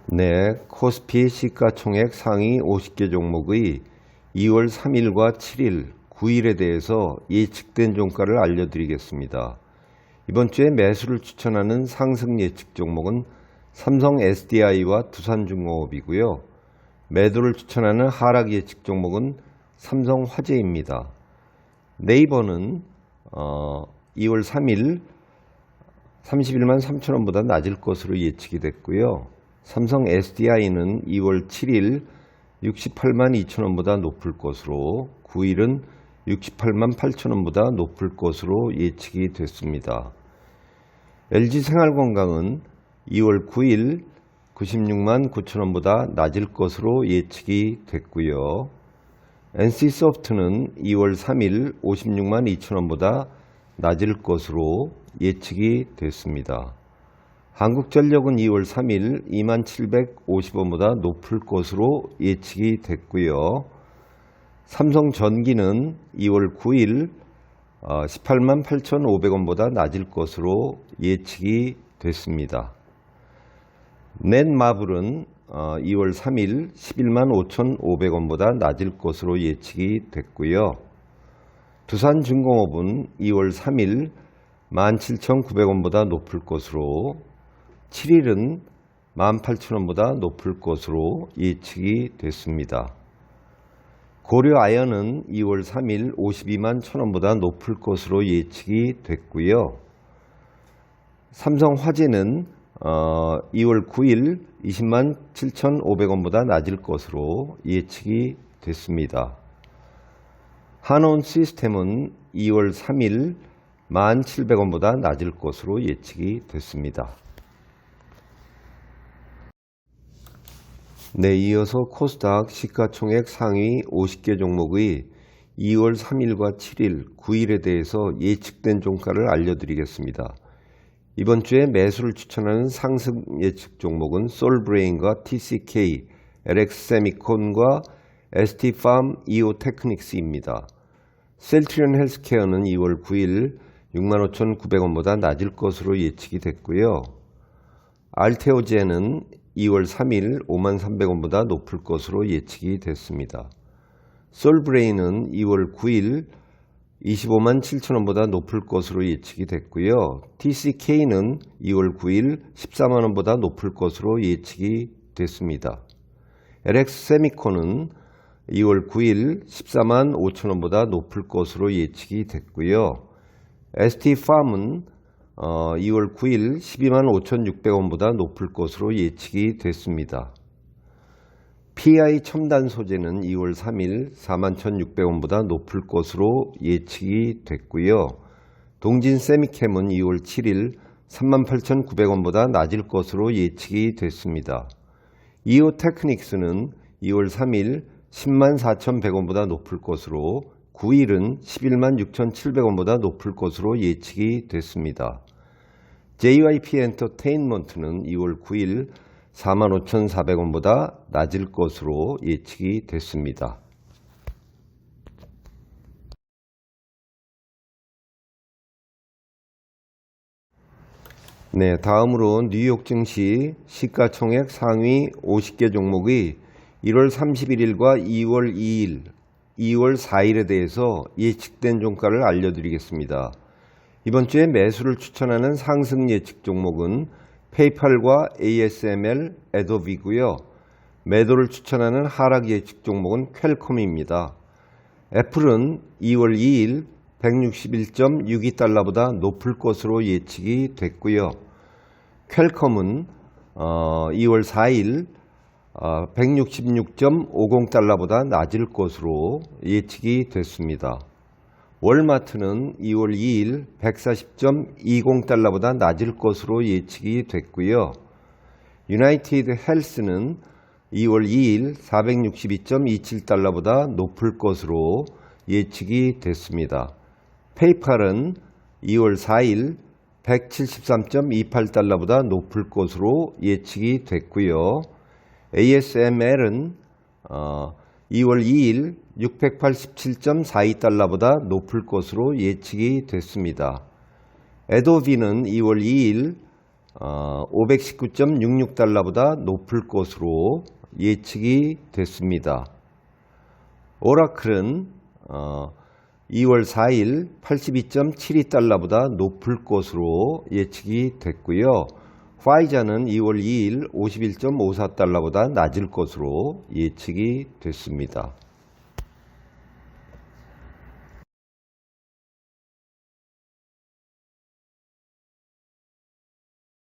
네, 코스피 시가총액 상위 50개 종목의 2월 3일과 7일, 9일에 대해서 예측된 종가를 알려드리겠습니다. 이번 주에 매수를 추천하는 상승 예측 종목은 삼성 SDI와 두산중공업이고요. 매도를 추천하는 하락 예측 종목은 삼성화재입니다. 네이버는 2월 3일 31만 3천원보다 낮을 것으로 예측이 됐고요. 삼성 SDI는 2월 7일 68만 2천원보다 높을 것으로, 9일은 68만 8천원보다 높을 것으로 예측이 됐습니다. LG생활건강은 2월 9일 96만 9천원보다 낮을 것으로 예측이 됐고요. NC소프트는 2월 3일 56만 2천원보다 낮을 것으로 예측이 됐습니다. 한국전력은 2월 3일 2만 750원보다 높을 것으로 예측이 됐고요. 삼성전기는 2월 9일 18만 8,500원보다 낮을 것으로 예측이 됐습니다. 넷마블은 2월 3일 11만 5,500원보다 낮을 것으로 예측이 됐고요. 두산중공업은 2월 3일 17,900원보다 높을 것으로, 7일은 18,000원보다 높을 것으로 예측이 됐습니다. 고려아연은 2월 3일 52만 1,000원보다 높을 것으로 예측이 됐고요. 삼성화재는 2월 9일 20만 7,500원보다 낮을 것으로 예측이 됐습니다. 한온시스템은 2월 3일 1,700원보다 낮을 것으로 예측이 됐습니다. 네, 이어서 코스닥 시가총액 상위 50개 종목의 2월 3일과 7일, 9일에 대해서 예측된 종가를 알려드리겠습니다. 이번 주에 매수를 추천하는 상승 예측 종목은 솔브레인과 TCK, LX세미콘과 ST팜, 이오테크닉스입니다. 셀트리온 헬스케어는 2월 9일 65,900원보다 낮을 것으로 예측이 됐고요. 알테오젠은 2월 3일 53,300원보다 높을 것으로 예측이 됐습니다. 솔브레인은 2월 9일 25만 7천원보다 높을 것으로 예측이 됐고요. TCK는 2월 9일 14만원보다 높을 것으로 예측이 됐습니다. LX세미콘은 2월 9일 14만 5천원보다 높을 것으로 예측이 됐고요. ST팜은 2월 9일 12만 5,600원보다 높을 것으로 예측이 됐습니다. PI 첨단소재는 2월 3일 41,600원보다 높을 것으로 예측이 됐고요. 동진세미캠은 2월 7일 38,900원보다 낮을 것으로 예측이 됐습니다. 이오테크닉스는 2월 3일 10만 4,100원보다 높을 것으로, 9일은 11만 6,700원보다 높을 것으로 예측이 됐습니다. JYP 엔터테인먼트는 2월 9일 45,400원보다 낮을 것으로 예측이 됐습니다. 네, 다음으로 뉴욕 증시 시가총액 상위 50개 종목의 1월 31일과 2월 2일, 2월 4일에 대해서 예측된 종가를 알려드리겠습니다. 이번 주에 매수를 추천하는 상승 예측 종목은 페이팔과 ASML, 애도비고요. 매도를 추천하는 하락 예측 종목은 퀄컴입니다. 애플은 2월 2일 161.62달러보다 높을 것으로 예측이 됐고요. 퀄컴은 2월 4일 166.50달러보다 낮을 것으로 예측이 됐습니다. 월마트는 2월 2일 140.20달러보다 낮을 것으로 예측이 됐고요. 유나이티드 헬스는 2월 2일 462.27달러보다 높을 것으로 예측이 됐습니다. 페이팔은 2월 4일 173.28달러보다 높을 것으로 예측이 됐고요. ASML은 2월 2일 687.42달러보다 높을 것으로 예측이 됐습니다. 애도비는 2월 2일 519.66달러보다 높을 것으로 예측이 됐습니다. 오라클은 2월 4일 82.72달러보다 높을 것으로 예측이 됐고요. 화이자는 2월 2일 51.54달러보다 낮을 것으로 예측이 됐습니다.